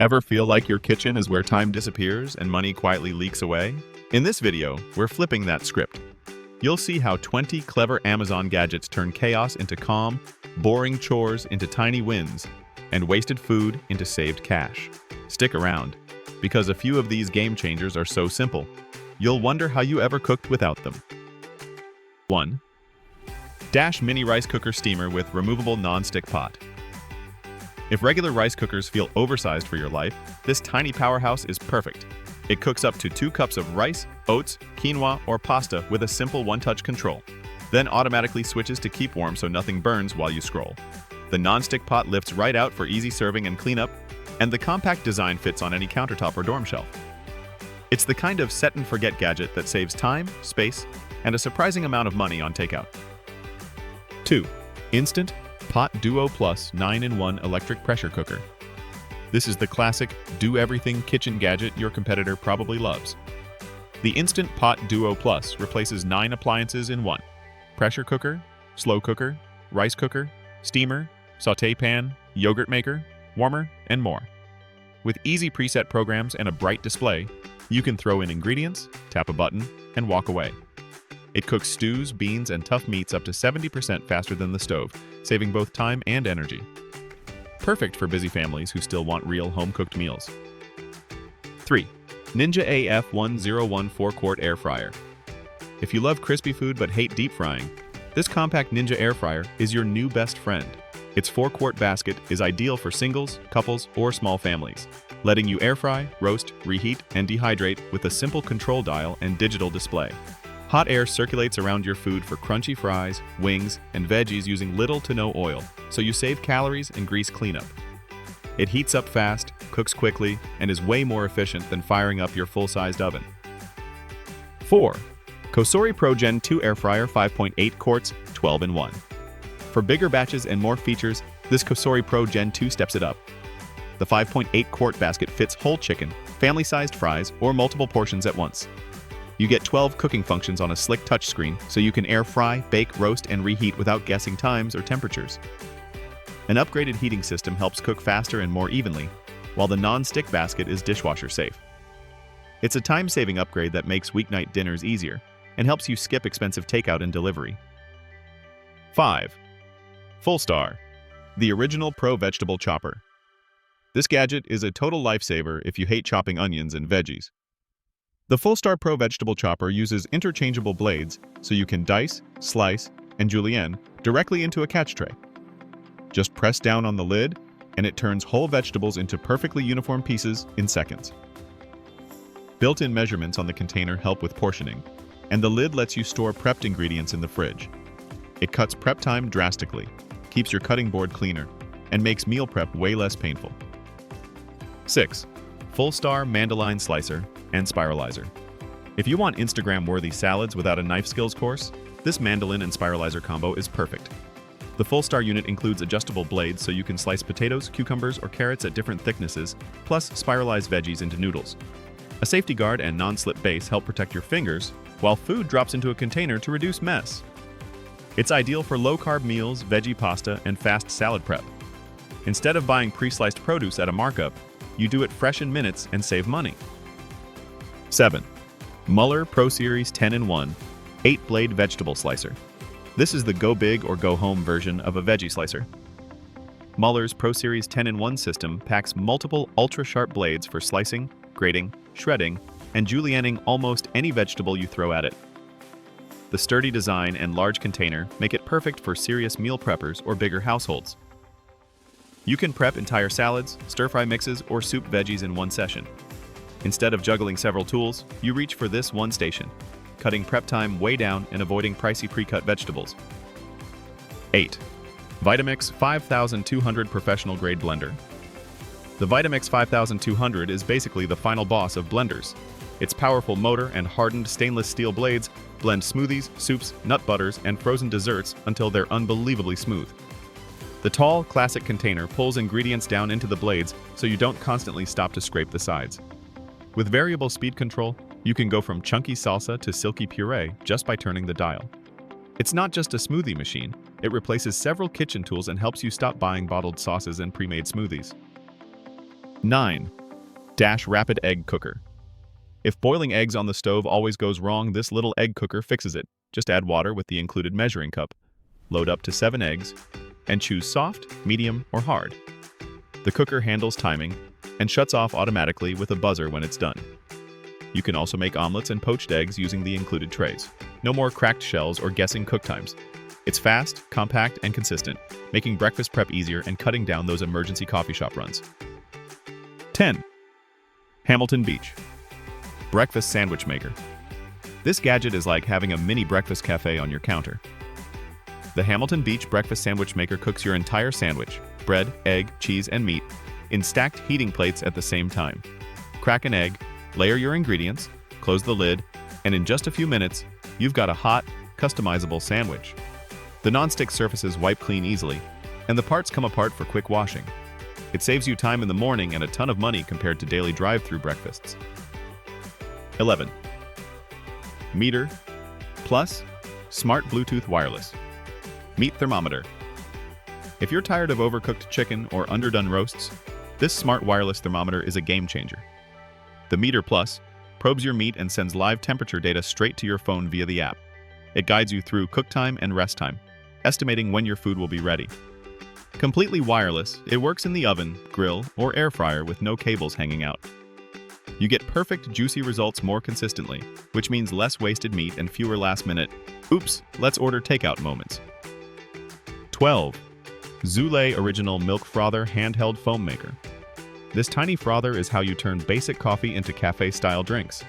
Ever feel like your kitchen is where time disappears and money quietly leaks away? In this video, we're flipping that script. You'll see how 20 clever Amazon gadgets turn chaos into calm, boring chores into tiny wins, and wasted food into saved cash. Stick around, because a few of these game changers are so simple, you'll wonder how you ever cooked without them. 1. Dash Mini Rice Cooker Steamer with Removable Non-Stick Pot. If regular rice cookers feel oversized for your life, this tiny powerhouse is perfect. It cooks up to 2 cups of rice, oats, quinoa, or pasta with a simple one-touch control, then automatically switches to keep warm so nothing burns while you scroll. The non-stick pot lifts right out for easy serving and cleanup, and the compact design fits on any countertop or dorm shelf. It's the kind of set-and-forget gadget that saves time, space, and a surprising amount of money on takeout. 2. Instant Pot Duo Plus 9-in-1 Electric Pressure Cooker. This is the classic, do-everything kitchen gadget your competitor probably loves. The Instant Pot Duo Plus replaces 9 appliances in one: pressure cooker, slow cooker, rice cooker, steamer, sauté pan, yogurt maker, warmer, and more. With easy preset programs and a bright display, you can throw in ingredients, tap a button, and walk away. It cooks stews, beans, and tough meats up to 70% faster than the stove, saving both time and energy. Perfect for busy families who still want real home-cooked meals. 3. Ninja AF1014 4-quart Air Fryer. If you love crispy food but hate deep frying, this compact Ninja air fryer is your new best friend. Its 4-quart basket is ideal for singles, couples, or small families, letting you air fry, roast, reheat, and dehydrate with a simple control dial and digital display. Hot air circulates around your food for crunchy fries, wings, and veggies using little to no oil, so you save calories and grease cleanup. It heats up fast, cooks quickly, and is way more efficient than firing up your full-sized oven. 4. COSORI Pro Gen 2 Air Fryer 5.8 quarts, 12-in-1. For bigger batches and more features, this COSORI Pro Gen 2 steps it up. The 5.8-quart basket fits whole chicken, family-sized fries, or multiple portions at once. You get 12 cooking functions on a slick touchscreen, so you can air fry, bake, roast, and reheat without guessing times or temperatures. An upgraded heating system helps cook faster and more evenly, while the non-stick basket is dishwasher safe. It's a time-saving upgrade that makes weeknight dinners easier and helps you skip expensive takeout and delivery. 5. Fullstar, the original Pro Vegetable Chopper. This gadget is a total lifesaver if you hate chopping onions and veggies. The Fullstar Pro Vegetable Chopper uses interchangeable blades so you can dice, slice, and julienne directly into a catch tray. Just press down on the lid, and it turns whole vegetables into perfectly uniform pieces in seconds. Built-in measurements on the container help with portioning, and the lid lets you store prepped ingredients in the fridge. It cuts prep time drastically, keeps your cutting board cleaner, and makes meal prep way less painful. 6. Fullstar Mandoline Slicer and Spiralizer. If you want Instagram-worthy salads without a knife skills course, this mandolin and spiralizer combo is perfect. The Fullstar unit includes adjustable blades so you can slice potatoes, cucumbers, or carrots at different thicknesses, plus spiralize veggies into noodles. A safety guard and non-slip base help protect your fingers, while food drops into a container to reduce mess. It's ideal for low-carb meals, veggie pasta, and fast salad prep. Instead of buying pre-sliced produce at a markup, you do it fresh in minutes and save money. 7. Mueller Pro Series 10-in-1 8-blade Vegetable Slicer. This is the go big or go home version of a veggie slicer. Mueller's Pro Series 10-in-1 system packs multiple ultra-sharp blades for slicing, grating, shredding, and julienning almost any vegetable you throw at it. The sturdy design and large container make it perfect for serious meal preppers or bigger households. You can prep entire salads, stir-fry mixes, or soup veggies in one session. Instead of juggling several tools, you reach for this one station, cutting prep time way down and avoiding pricey pre-cut vegetables. 8. Vitamix 5200 Professional Grade Blender. The Vitamix 5200 is basically the final boss of blenders. Its powerful motor and hardened stainless steel blades blend smoothies, soups, nut butters, and frozen desserts until they're unbelievably smooth. The tall, classic container pulls ingredients down into the blades so you don't constantly stop to scrape the sides. With variable speed control, you can go from chunky salsa to silky puree just by turning the dial. It's not just a smoothie machine, it replaces several kitchen tools and helps you stop buying bottled sauces and pre-made smoothies. 9. Dash Rapid Egg Cooker. If boiling eggs on the stove always goes wrong, this little egg cooker fixes it. Just add water with the included measuring cup. Load up to 7 eggs, and choose soft, medium, or hard. The cooker handles timing and shuts off automatically with a buzzer when it's done. You can also make omelets and poached eggs using the included trays. No more cracked shells or guessing cook times. It's fast, compact, and consistent, making breakfast prep easier and cutting down those emergency coffee shop runs. 10. Hamilton Beach Breakfast Sandwich Maker. This gadget is like having a mini breakfast cafe on your counter. The Hamilton Beach Breakfast Sandwich Maker cooks your entire sandwich, bread, egg, cheese, and meat, in stacked heating plates at the same time. Crack an egg, layer your ingredients, close the lid, and in just a few minutes, you've got a hot, customizable sandwich. The non-stick surfaces wipe clean easily, and the parts come apart for quick washing. It saves you time in the morning and a ton of money compared to daily drive-thru breakfasts. 11. Meter Plus Smart Bluetooth Wireless Meat Thermometer. If you're tired of overcooked chicken or underdone roasts, this smart wireless thermometer is a game changer. The Meter Plus probes your meat and sends live temperature data straight to your phone via the app. It guides you through cook time and rest time, estimating when your food will be ready. Completely wireless, it works in the oven, grill, or air fryer with no cables hanging out. You get perfect, juicy results more consistently, which means less wasted meat and fewer last-minute, oops, let's order takeout moments. 12. Zulay Original Milk Frother Handheld Foam Maker. This tiny frother is how you turn basic coffee into cafe-style drinks.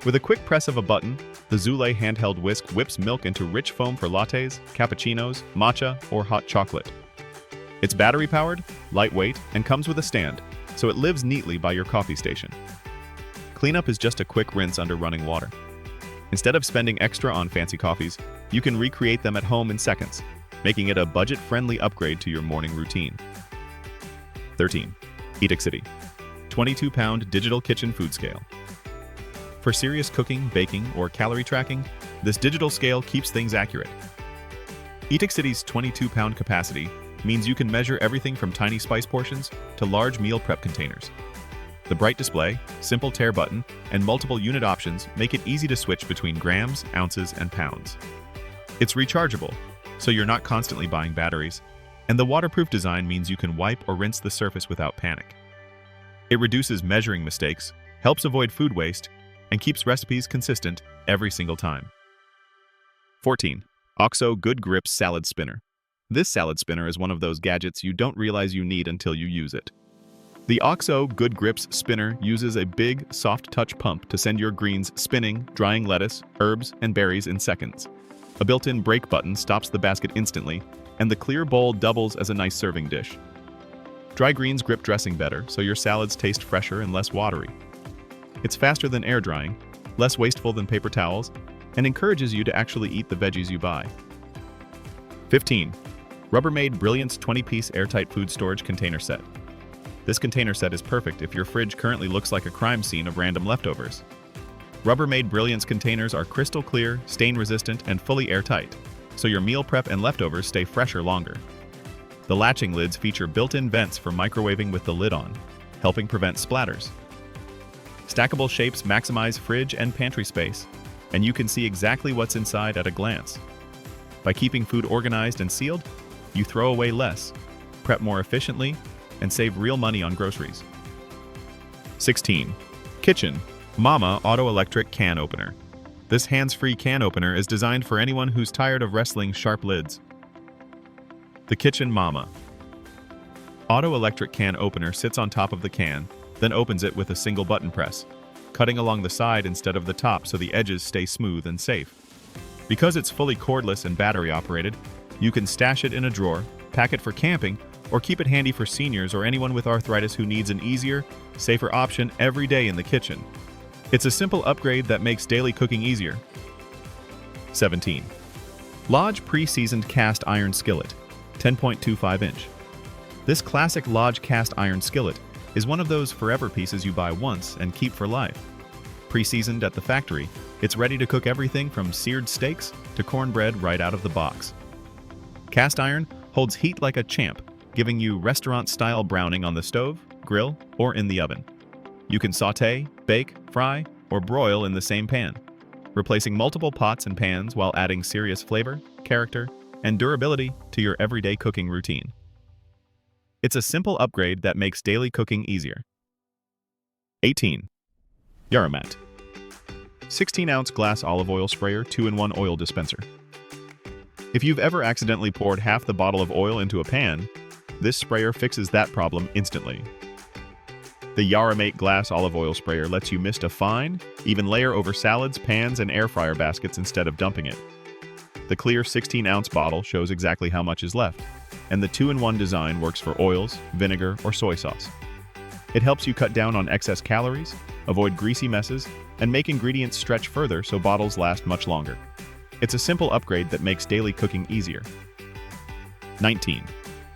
With a quick press of a button, the Zulay handheld whisk whips milk into rich foam for lattes, cappuccinos, matcha, or hot chocolate. It's battery-powered, lightweight, and comes with a stand, so it lives neatly by your coffee station. Cleanup is just a quick rinse under running water. Instead of spending extra on fancy coffees, you can recreate them at home in seconds, making it a budget-friendly upgrade to your morning routine. 13. Etekcity 22-pound digital kitchen food scale. For serious cooking, baking, or calorie tracking, this digital scale keeps things accurate. Etekcity's 22-pound capacity means you can measure everything from tiny spice portions to large meal prep containers. The bright display, simple tare button, and multiple unit options make it easy to switch between grams, ounces, and pounds. It's rechargeable, so you're not constantly buying batteries, and the waterproof design means you can wipe or rinse the surface without panic. It reduces measuring mistakes, helps avoid food waste, and keeps recipes consistent every single time. 14. OXO Good Grips Salad Spinner. This salad spinner is one of those gadgets you don't realize you need until you use it. The OXO Good Grips spinner uses a big, soft-touch pump to send your greens spinning, drying lettuce, herbs, and berries in seconds. A built-in brake button stops the basket instantly, and the clear bowl doubles as a nice serving dish. Dry greens grip dressing better, so your salads taste fresher and less watery. It's faster than air drying, less wasteful than paper towels, and encourages you to actually eat the veggies you buy. 15. Rubbermaid Brilliance 20-piece Airtight Food Storage Container Set. This container set is perfect if your fridge currently looks like a crime scene of random leftovers. Rubbermaid Brilliance containers are crystal clear, stain-resistant, and fully airtight, so your meal prep and leftovers stay fresher longer. The latching lids feature built-in vents for microwaving with the lid on, helping prevent splatters. Stackable shapes maximize fridge and pantry space, and you can see exactly what's inside at a glance. By keeping food organized and sealed, you throw away less, prep more efficiently, and save real money on groceries. 16. Kitchen Mama Auto Electric Can Opener. This hands-free can opener is designed for anyone who's tired of wrestling sharp lids. The Kitchen Mama Auto Electric Can Opener sits on top of the can, then opens it with a single button press, cutting along the side instead of the top so the edges stay smooth and safe. Because it's fully cordless and battery-operated, you can stash it in a drawer, pack it for camping, or keep it handy for seniors or anyone with arthritis who needs an easier, safer option every day in the kitchen. It's a simple upgrade that makes daily cooking easier. 17. Lodge Pre-Seasoned Cast Iron Skillet, 10.25 inch. This classic Lodge cast iron skillet is one of those forever pieces you buy once and keep for life. Pre-seasoned at the factory, it's ready to cook everything from seared steaks to cornbread right out of the box. Cast iron holds heat like a champ, giving you restaurant-style browning on the stove, grill, grill, or in the oven. You can saute, bake, fry, or broil in the same pan, replacing multiple pots and pans while adding serious flavor, character, and durability to your everyday cooking routine. It's a simple upgrade that makes daily cooking easier. 18. YARRAMATE 16-ounce glass olive oil sprayer 2-in-1 oil dispenser. If you've ever accidentally poured half the bottle of oil into a pan, this sprayer fixes that problem instantly. The YARRAMATE glass olive oil sprayer lets you mist a fine, even layer over salads, pans, and air fryer baskets instead of dumping it. The clear 16-ounce bottle shows exactly how much is left, and the 2-in-1 design works for oils, vinegar, or soy sauce. It helps you cut down on excess calories, avoid greasy messes, and make ingredients stretch further so bottles last much longer. It's a simple upgrade that makes daily cooking easier. 19.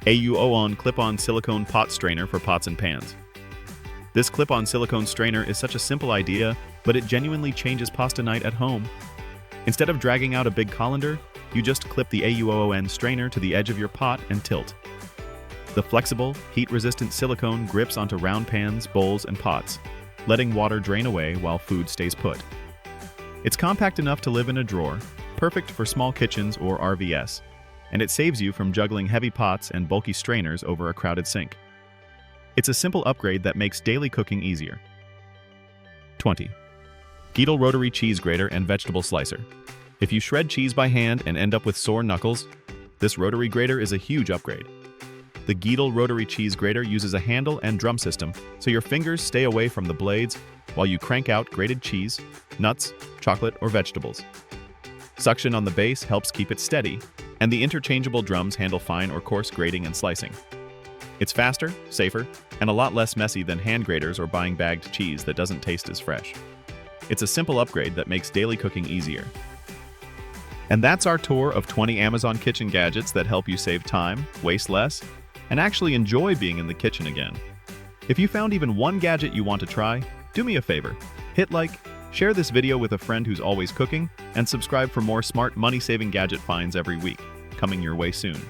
AUON Clip-On Silicone Pot Strainer for Pots and Pans. This clip-on silicone strainer is such a simple idea, but it genuinely changes pasta night at home. Instead of dragging out a big colander, you just clip the AUON strainer to the edge of your pot and tilt. The flexible, heat-resistant silicone grips onto round pans, bowls, and pots, letting water drain away while food stays put. It's compact enough to live in a drawer, perfect for small kitchens or RVs, and it saves you from juggling heavy pots and bulky strainers over a crowded sink. It's a simple upgrade that makes daily cooking easier. 20. Geedle Rotary Cheese Grater and Vegetable Slicer. If you shred cheese by hand and end up with sore knuckles, this rotary grater is a huge upgrade. The Geedle Rotary Cheese Grater uses a handle and drum system, so your fingers stay away from the blades while you crank out grated cheese, nuts, chocolate, or vegetables. Suction on the base helps keep it steady, and the interchangeable drums handle fine or coarse grating and slicing. It's faster, safer, and a lot less messy than hand graters or buying bagged cheese that doesn't taste as fresh. It's a simple upgrade that makes daily cooking easier. And that's our tour of 20 Amazon kitchen gadgets that help you save time, waste less, and actually enjoy being in the kitchen again. If you found even one gadget you want to try, do me a favor. Hit like, share this video with a friend who's always cooking, and subscribe for more smart money-saving gadget finds every week, coming your way soon.